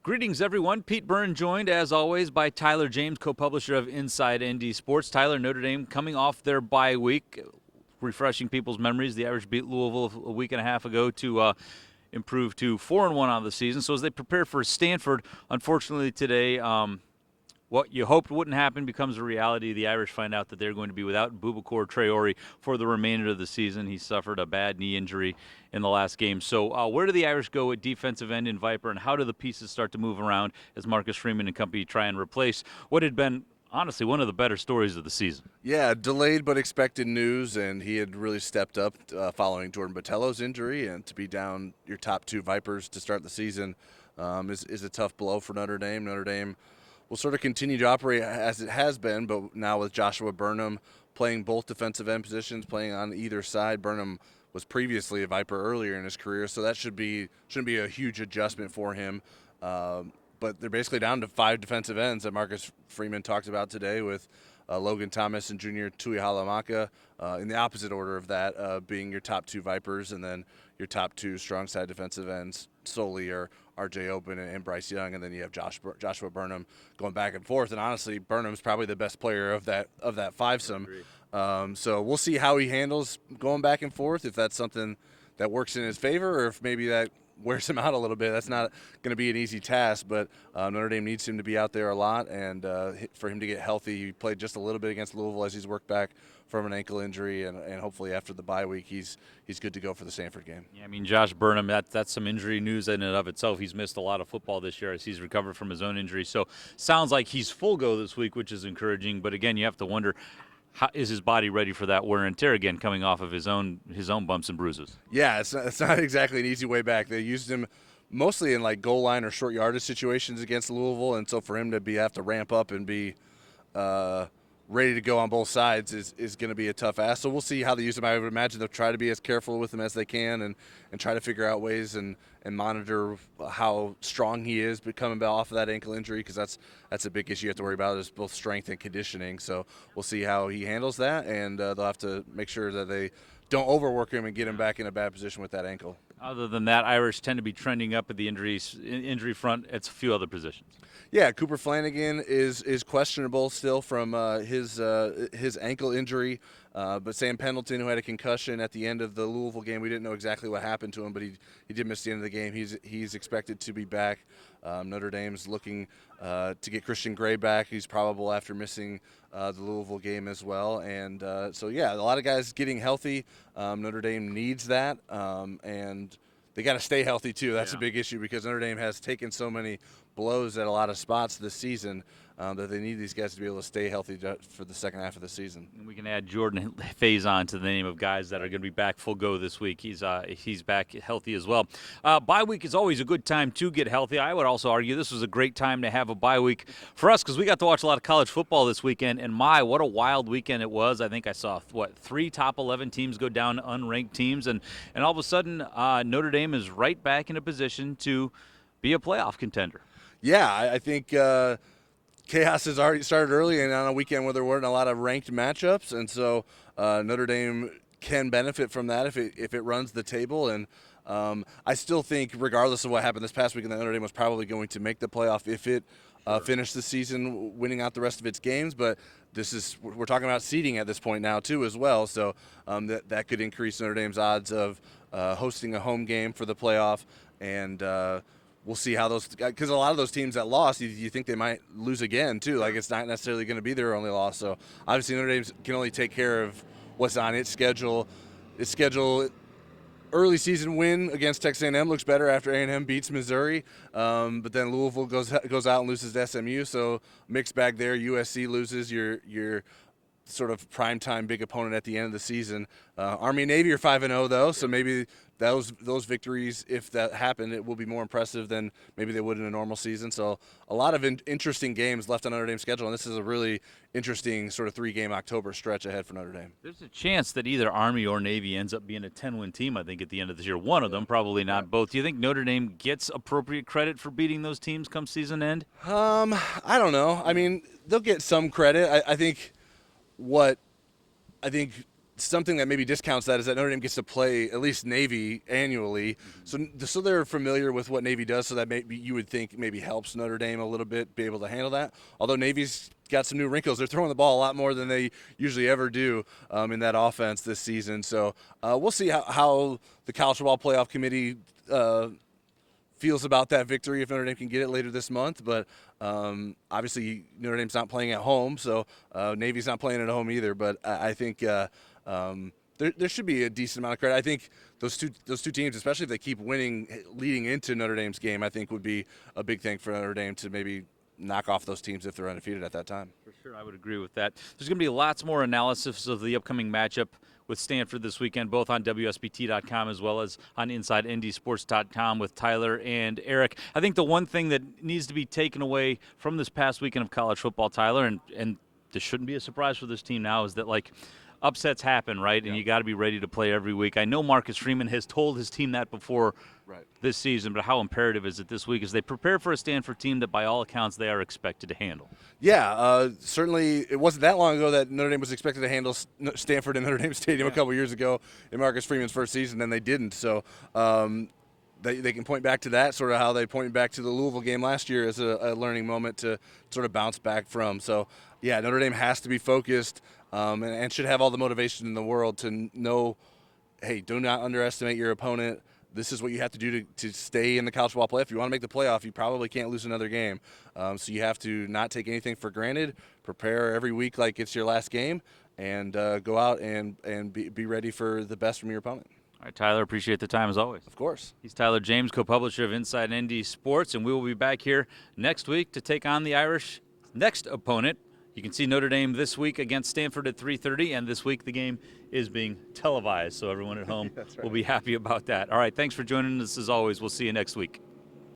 Greetings, everyone. Pete Byrne joined, as always, by Tyler James, co-publisher of Inside ND Sports. Tyler, Notre Dame coming off their bye week, refreshing people's memories. The Irish beat Louisville a week and a half ago to improve to 4-1 on the season. So as they prepare for Stanford, unfortunately today, what you hoped wouldn't happen becomes a reality. The Irish find out that they're going to be without Boubacar Traore for the remainder of the season. He suffered a bad knee injury in the last game. So where do the Irish go at defensive end in vyper, and how do the pieces start to move around as Marcus Freeman and company try and replace what had been, honestly, one of the better stories of the season? Yeah, delayed but expected news, and he had really stepped up following Jordan Botelho's injury, and to be down your top two Vipers to start the season is a tough blow for Notre Dame. Notre Dame will sort of continue to operate as it has been, but now with Joshua Burnham playing both defensive end positions, playing on either side. Burnham was previously a Viper earlier in his career, so that shouldn't be a huge adjustment for him. But they're basically down to 5 defensive ends that Marcus Freeman talked about today, with Logan Thomas and Junior Tuihalamaka in the opposite order of that, being your top 2 Vipers, and then your top 2 strong side defensive ends solely are R.J. Open and Bryce Young, and then you have Joshua Burnham going back and forth. And honestly, Burnham's probably the best player of that fivesome. So we'll see how he handles going back and forth, if that's something that works in his favor, or if maybe that wears him out a little bit. That's not going to be an easy task, but Notre Dame needs him to be out there a lot, and for him to get healthy. He played just a little bit against Louisville as he's worked back from an ankle injury, and hopefully after the bye week he's good to go for the Stanford game. Yeah, I mean, Josh Burnham, that's some injury news in and of itself. He's missed a lot of football this year as he's recovered from his own injury. So sounds like he's full go this week, which is encouraging. But again, you have to wonder, how is his body ready for that wear and tear again, coming off of his own bumps and bruises? Yeah, it's not exactly an easy way back. They used him mostly in like goal line or short yardage situations against Louisville, and so for him to have to ramp up and be ready to go on both sides is going to be a tough ask. So we'll see how they use him. I would imagine they'll try to be as careful with him as they can, and try to figure out ways and monitor how strong he is coming off of that ankle injury, because that's a big issue you have to worry about, is both strength and conditioning. So we'll see how he handles that, and they'll have to make sure that they don't overwork him and get him back in a bad position with that ankle. Other than that, Irish tend to be trending up at the injury front. It's a few other positions. Yeah, Cooper Flanagan is questionable still from his ankle injury, but Sam Pendleton, who had a concussion at the end of the Louisville game, we didn't know exactly what happened to him, but he did miss the end of the game. He's expected to be back. Notre Dame's looking to get Christian Gray back. He's probable after missing the Louisville game as well. And so, yeah, a lot of guys getting healthy. Notre Dame needs that, and they got to stay healthy too. That's a big issue, because Notre Dame has taken so many blows at a lot of spots this season that they need these guys to be able to stay healthy for the second half of the season. And we can add Jordan Faison to the name of guys that are going to be back full go this week. He's back healthy as well. Bye week is always a good time to get healthy. I would also argue this was a great time to have a bye week for us, because we got to watch a lot of college football this weekend, and what a wild weekend it was. I think I saw 3 top 11 teams go down to unranked teams, and all of a sudden Notre Dame is right back in a position to be a playoff contender. Yeah, I think chaos has already started early, and on a weekend where there weren't a lot of ranked matchups, and so Notre Dame can benefit from that if it runs the table. And I still think, regardless of what happened this past weekend, that Notre Dame was probably going to make the playoff if it finished the season winning out the rest of its games. But we're talking about seeding at this point now too as well, so that could increase Notre Dame's odds of hosting a home game for the playoff. And we'll see how because a lot of those teams that lost, you think they might lose again too. Like, it's not necessarily going to be their only loss. So obviously Notre Dame can only take care of what's on its schedule. Early season win against Texas A&M looks better after A&M beats Missouri, but then Louisville goes out and loses to SMU. So mixed bag there. USC loses your sort of primetime big opponent at the end of the season. Army and Navy are 5-0 though, so maybe those victories, if that happened, it will be more impressive than maybe they would in a normal season. So a lot of interesting games left on Notre Dame's schedule, and this is a really interesting sort of 3-game October stretch ahead for Notre Dame. There's a chance that either Army or Navy ends up being a 10-win team, I think, at the end of this year. One of them, probably not both. Do you think Notre Dame gets appropriate credit for beating those teams come season end? I don't know. I mean, they'll get some credit. I think something that maybe discounts that is that Notre Dame gets to play at least Navy annually, so they're familiar with what Navy does. So that maybe you would think maybe helps Notre Dame a little bit be able to handle that. Although Navy's got some new wrinkles, they're throwing the ball a lot more than they usually ever do in that offense this season. So we'll see how the College Football Playoff Committee feels about that victory if Notre Dame can get it later this month. But obviously Notre Dame's not playing at home, so Navy's not playing at home either. But I think there should be a decent amount of credit. I think those two teams, especially if they keep winning leading into Notre Dame's game, I think would be a big thing for Notre Dame to maybe knock off those teams if they're undefeated at that time. For sure, I would agree with that. There's going to be lots more analysis of the upcoming matchup with Stanford this weekend, both on WSBT.com as well as on InsideNDSports.com with Tyler and Eric. I think the one thing that needs to be taken away from this past weekend of college football, Tyler, and this shouldn't be a surprise for this team now, is that, like, upsets happen, right? And you got to be ready to play every week. I know Marcus Freeman has told his team that before this season, but how imperative is it this week as they prepare for a Stanford team that, by all accounts, they are expected to handle? Yeah, certainly it wasn't that long ago that Notre Dame was expected to handle Stanford in Notre Dame Stadium a couple years ago in Marcus Freeman's first season, and they didn't. So they can point back to that, sort of how they point back to the Louisville game last year as a learning moment to sort of bounce back from. So, yeah, Notre Dame has to be focused and should have all the motivation in the world to know, hey, do not underestimate your opponent. This is what you have to do to stay in the college football playoff. If you want to make the playoff, you probably can't lose another game. So you have to not take anything for granted, prepare every week like it's your last game, and go out and be ready for the best from your opponent. All right, Tyler, appreciate the time as always. Of course. He's Tyler James, co-publisher of Inside ND Sports, and we will be back here next week to take on the Irish next opponent. You can see Notre Dame this week against Stanford at 3:30, and this week the game is being televised, so everyone at home will be happy about that. All right, thanks for joining us as always. We'll see you next week.